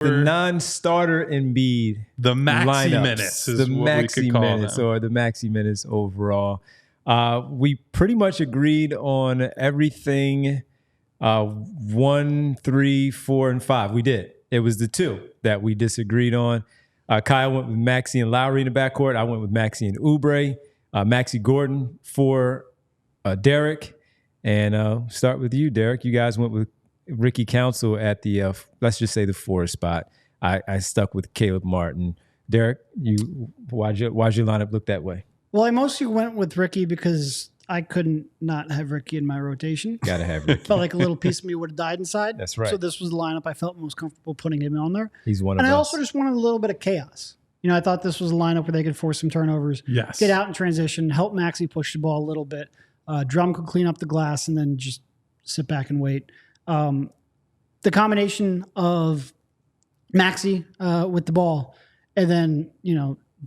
The non-starter Embiid, the Maxey lineups, minutes is the what Maxey we could call minutes, them. or the Maxey minutes overall. We pretty much agreed on everything. 1, 3, 4, and 5. We did. It was the 2 that we disagreed on. Kyle went with Maxey and Lowry in the backcourt. I went with Maxey and Oubre. Maxey Gordon for Derek. And start with you, Derek. You guys went with Ricky Council at the, let's just say the 4 spot. I stuck with Caleb Martin. Derek, why'd your lineup look that way? Well, I mostly went with Ricky because I couldn't not have Ricky in my rotation. Got to have Ricky. Felt like a little piece of me would have died inside. That's right. So this was the lineup I felt most comfortable putting him on there. He's one of us. And us. I also just wanted a little bit of chaos. I thought this was a lineup where they could force some turnovers, get out in transition, help Maxey push the ball a little bit. Drum could clean up the glass and then just sit back and wait. The combination of Maxey with the ball and then,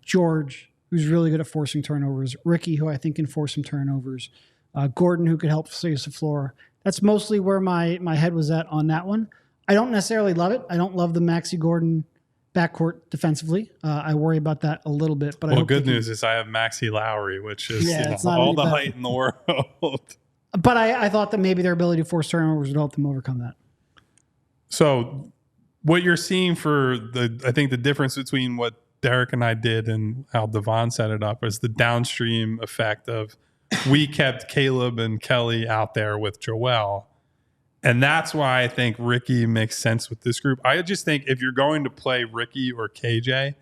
George, who's really good at forcing turnovers, Ricky, who I think can force some turnovers, Gordon, who could help space the floor. That's mostly where my head was at on that one. I don't necessarily love it. I don't love the Maxey Gordon backcourt defensively. I worry about that a little bit. But good news is I have Maxey Lowry, which is it's not all the bad height in the world. But I thought that maybe their ability to force turnovers would help them overcome that. So what you're seeing I think the difference between what Derek and I did and how Devon set it up is the downstream effect of we kept Caleb and Kelly out there with Joel. And that's why I think Ricky makes sense with this group. I just think if you're going to play Ricky or KJ,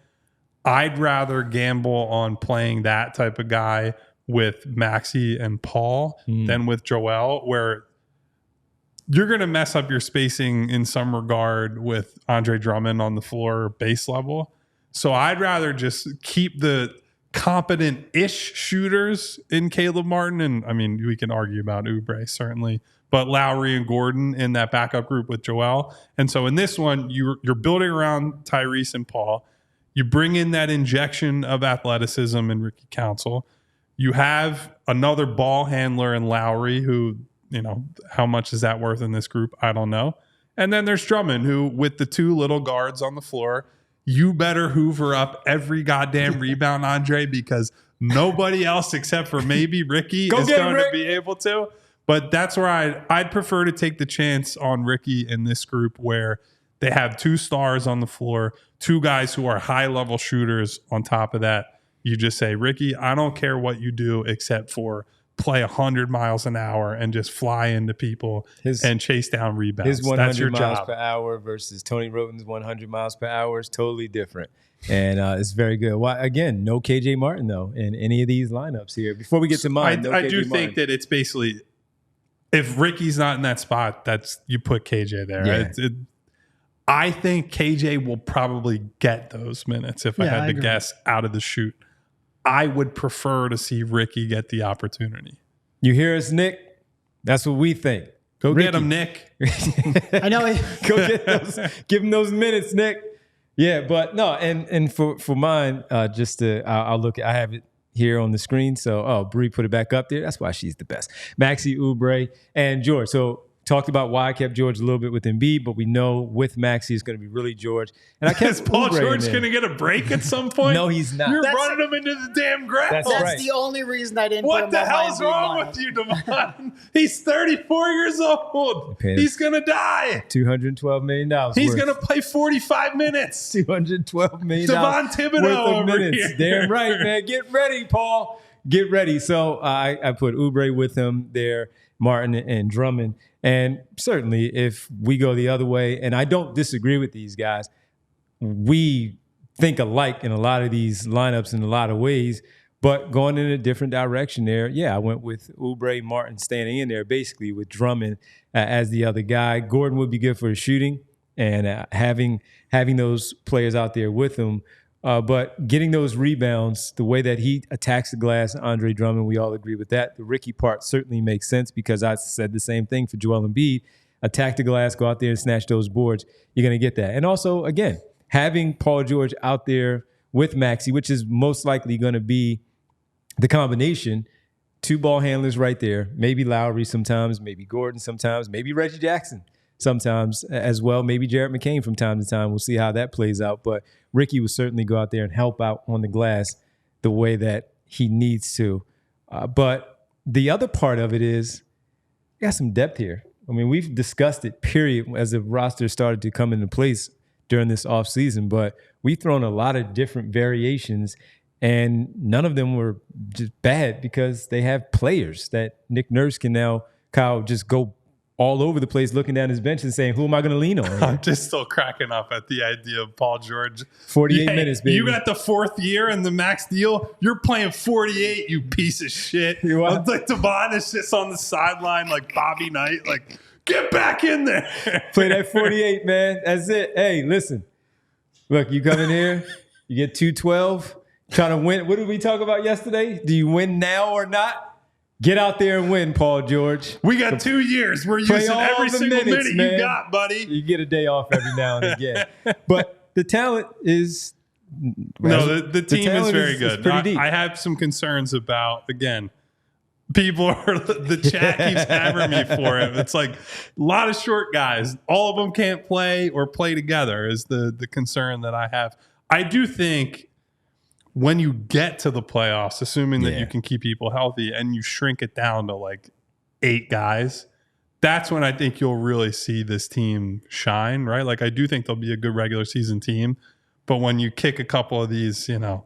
I'd rather gamble on playing that type of guy with Maxey and Paul than with Joel, where you're going to mess up your spacing in some regard with Andre Drummond on the floor base level. So I'd rather just keep the competent-ish shooters in Caleb Martin. And I mean, we can argue about Oubre, certainly, but Lowry and Gordon in that backup group with Joel. And so in this one, you're building around Tyrese and Paul. You bring in that injection of athleticism in Ricky Council. You have another ball handler in Lowry who, how much is that worth in this group? I don't know. And then there's Drummond, who with the 2 little guards on the floor, you better hoover up every goddamn rebound, Andre, because nobody else except for maybe Ricky is going to be able to. But that's where I'd prefer to take the chance on Ricky in this group where they have 2 stars on the floor, 2 guys who are high-level shooters on top of that. You just say, Ricky, I don't care what you do except for play 100 miles an hour and just fly into people and chase down rebounds. His 100 That's your miles job. per hour versus Tony Roten's 100 miles per hour is totally different. And it's very good. Why, again, no KJ Martin, though, in any of these lineups here. Before we get to mine, I do think that it's basically, if Ricky's not in that spot, you put KJ there. Yeah. I think KJ will probably get those minutes if I had to guess out of the chute. I would prefer to see Ricky get the opportunity. You hear us, Nick? That's what we think. Go get him, Nick. I know. Go get those. Give him those minutes, Nick. Yeah, but no, and for mine, just to I'll look. I have it here on the screen. So, Bree put it back up there. That's why she's the best. Maxey, Oubre, and George. So talked about why I kept George a little bit with Embiid, but we know with Maxey it's going to be really George. And I kept Is Paul George going to get a break at some point? No, he's not. You're running him into the damn ground. That's That's right. the only reason I didn't. What put him the on hell's my wrong lineup. with you, Devon? He's 34 years old. He's going to die. $212 million. He's going to play 45 minutes. $212 million. Devon Thibodeau over minutes. here. Damn right, man. Get ready, Paul. Get ready. So I put Oubre with him there, Martin and Drummond. And certainly if we go the other way, and I don't disagree with these guys, we think alike in a lot of these lineups in a lot of ways, but going in a different direction there, yeah, I went with Oubre, Martin standing in there basically with Drummond as the other guy. Gordon would be good for the shooting and having those players out there with him. But getting those rebounds, the way that he attacks the glass, Andre Drummond, we all agree with that. The Ricky part certainly makes sense because I said the same thing for Joel Embiid. Attack the glass, go out there and snatch those boards. You're going to get that. And also, again, having Paul George out there with Maxey, which is most likely going to be the combination, 2 ball handlers right there, maybe Lowry sometimes, maybe Gordon sometimes, maybe Reggie Jackson sometimes as well. Maybe Jared McCain from time to time. We'll see how that plays out. But Ricky will certainly go out there and help out on the glass the way that he needs to. But the other part of it is we got some depth here. I mean, we've discussed it, period, as the roster started to come into place during this offseason. But we've thrown a lot of different variations, and none of them were just bad because they have players that Nick Nurse can now, Kyle, just go all over the place looking down his bench and saying, who am I going to lean on here? I'm just still cracking up at the idea of Paul George. 48 minutes, baby. You got the 4th year and the max deal. You're playing 48, you piece of shit. It's like Devon is just on the sideline like Bobby Knight, like, get back in there. Play that 48, man. That's it. Hey, listen. Look, you come in here, you get 212, trying to win. What did we talk about yesterday? Do you win now or not? Get out there and win, Paul George. We got 2 years. We're using every single minute you got, buddy. You get a day off every now and again. But the talent is... No, the team is very good. Pretty deep. I have some concerns about, again, people are... The chat keeps hammering me for it. It's like a lot of short guys. All of them can't play or play together is the concern that I have. I do think... when you get to the playoffs, assuming that you can keep people healthy and you shrink it down to like 8 guys, that's when I think you'll really see this team shine, right? Like I do think they'll be a good regular season team, but when you kick a couple of these, I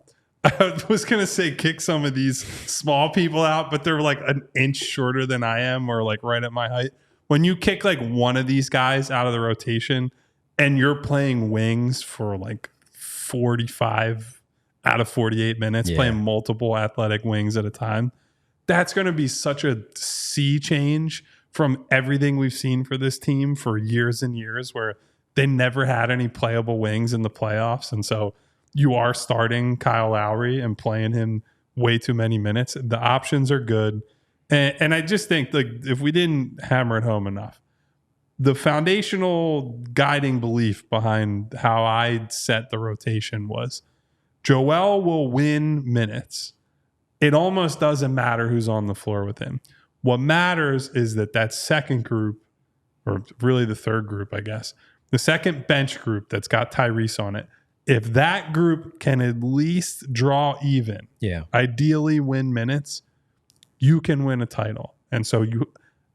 was going to say kick some of these small people out, but they're like an inch shorter than I am or like right at my height. When you kick like one of these guys out of the rotation and you're playing wings for like 45 out of 48 minutes, playing multiple athletic wings at a time, that's going to be such a sea change from everything we've seen for this team for years and years, where they never had any playable wings in the playoffs. And so you are starting Kyle Lowry and playing him way too many minutes. The options are good. And I just think like if we didn't hammer it home enough, the foundational guiding belief behind how I set the rotation was Joel will win minutes. It almost doesn't matter who's on the floor with him. What matters is that second group, or really the third group, I guess, the second bench group that's got Tyrese on it, if that group can at least draw even, ideally win minutes, you can win a title. And so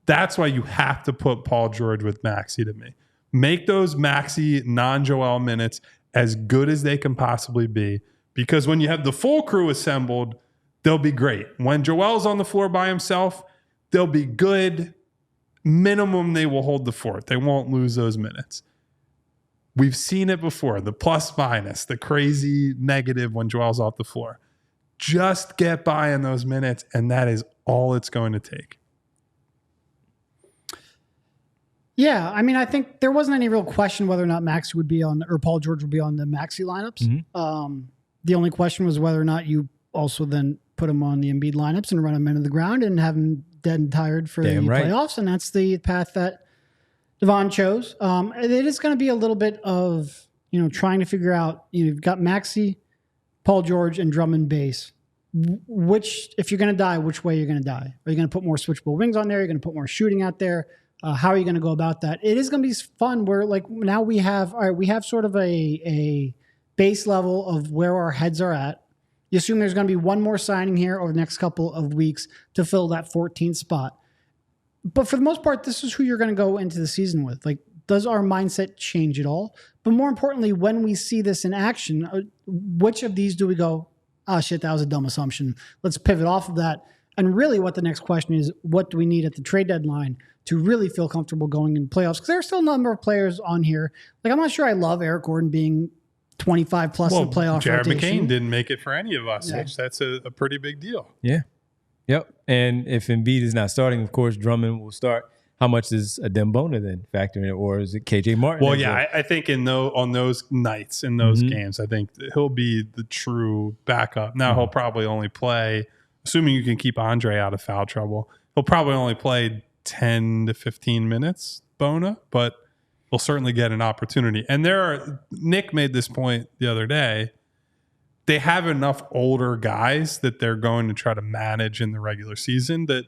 that's why you have to put Paul George with Maxey to me. Make those Maxey non-Joel minutes as good as they can possibly be. Because when you have the full crew assembled, they'll be great. When Joel's on the floor by himself, they'll be good. Minimum, they will hold the fort. They won't lose those minutes. We've seen it before, the plus minus, the crazy negative when Joel's off the floor. Just get by in those minutes, and that is all it's going to take. Yeah, I mean, I think there wasn't any real question whether or not Maxey would be on, or Paul George would be on the Maxey lineups. Mm-hmm. The only question was whether or not you also then put him on the Embiid lineups and run him into the ground and have him dead and tired for the playoffs. And that's the path that Devon chose. It is going to be a little bit of, trying to figure out, you've got Maxey, Paul George, and Drummond base. Which, if you're going to die, which way you're going to die? Are you going to put more switchable wings on there? Are you going to put more shooting out there? How are you going to go about that? It is going to be fun where like now we have sort of a base level of where our heads are at. You assume there's going to be one more signing here over the next couple of weeks to fill that 14th spot. But for the most part, this is who you're going to go into the season with. Like, does our mindset change at all? But more importantly, when we see this in action, which of these do we go, oh shit, that was a dumb assumption. Let's pivot off of that. And really what the next question is, what do we need at the trade deadline to really feel comfortable going in playoffs? Because there are still a number of players on here. Like, I'm not sure I love Eric Gordon being 25 plus in the playoff Jared rotation. McCain didn't make it for any of us, which that's a pretty big deal. Yeah. Yep. And if Embiid is not starting, of course, Drummond will start. How much does a Dembona then factor in, or is it KJ Martin? Well, I think on those nights, in those games, I think he'll be the true backup. Now he'll probably only play, assuming you can keep Andre out of foul trouble, he'll probably only play 10 to 15 minutes, Bona, but he'll certainly get an opportunity. And Nick made this point the other day, they have enough older guys that they're going to try to manage in the regular season that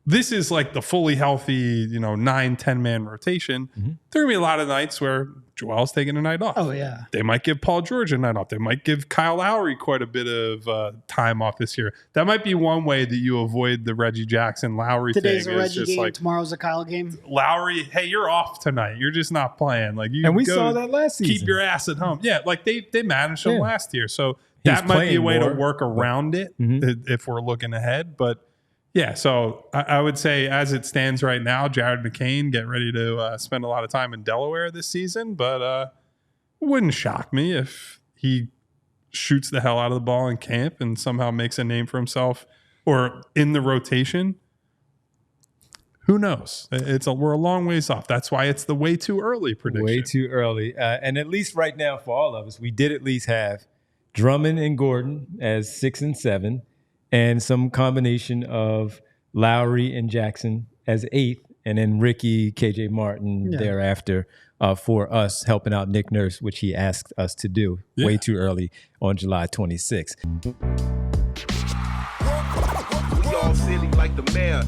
this is like the fully healthy, 9-10 man rotation. Mm-hmm. There are gonna be a lot of nights where Joel's taking a night off. Oh yeah. They might give Paul George a night off. They might give Kyle Lowry quite a bit of time off this year. That might be one way that you avoid the Reggie Jackson Lowry Today's thing. a Reggie game. Like, Tomorrow's a Kyle game. Lowry, hey, you're off tonight. You're just not playing. Like you, and we saw that last season. Keep your ass at home. Yeah, like they managed him last year, so He's that might be a way more, to work around it if we're looking ahead. But yeah, so I would say as it stands right now, Jared McCain get ready to spend a lot of time in Delaware this season, but it wouldn't shock me if he shoots the hell out of the ball in camp and somehow makes a name for himself or in the rotation. Who knows? We're a long ways off. That's why it's the way too early prediction. Way too early. And at least right now for all of us, we did at least have Drummond and Gordon as 6 and 7, and some combination of Lowry and Jackson as 8th, and then Ricky, KJ Martin thereafter for us helping out Nick Nurse, which he asked us to do way too early on July 26th. We all silly like the mayor.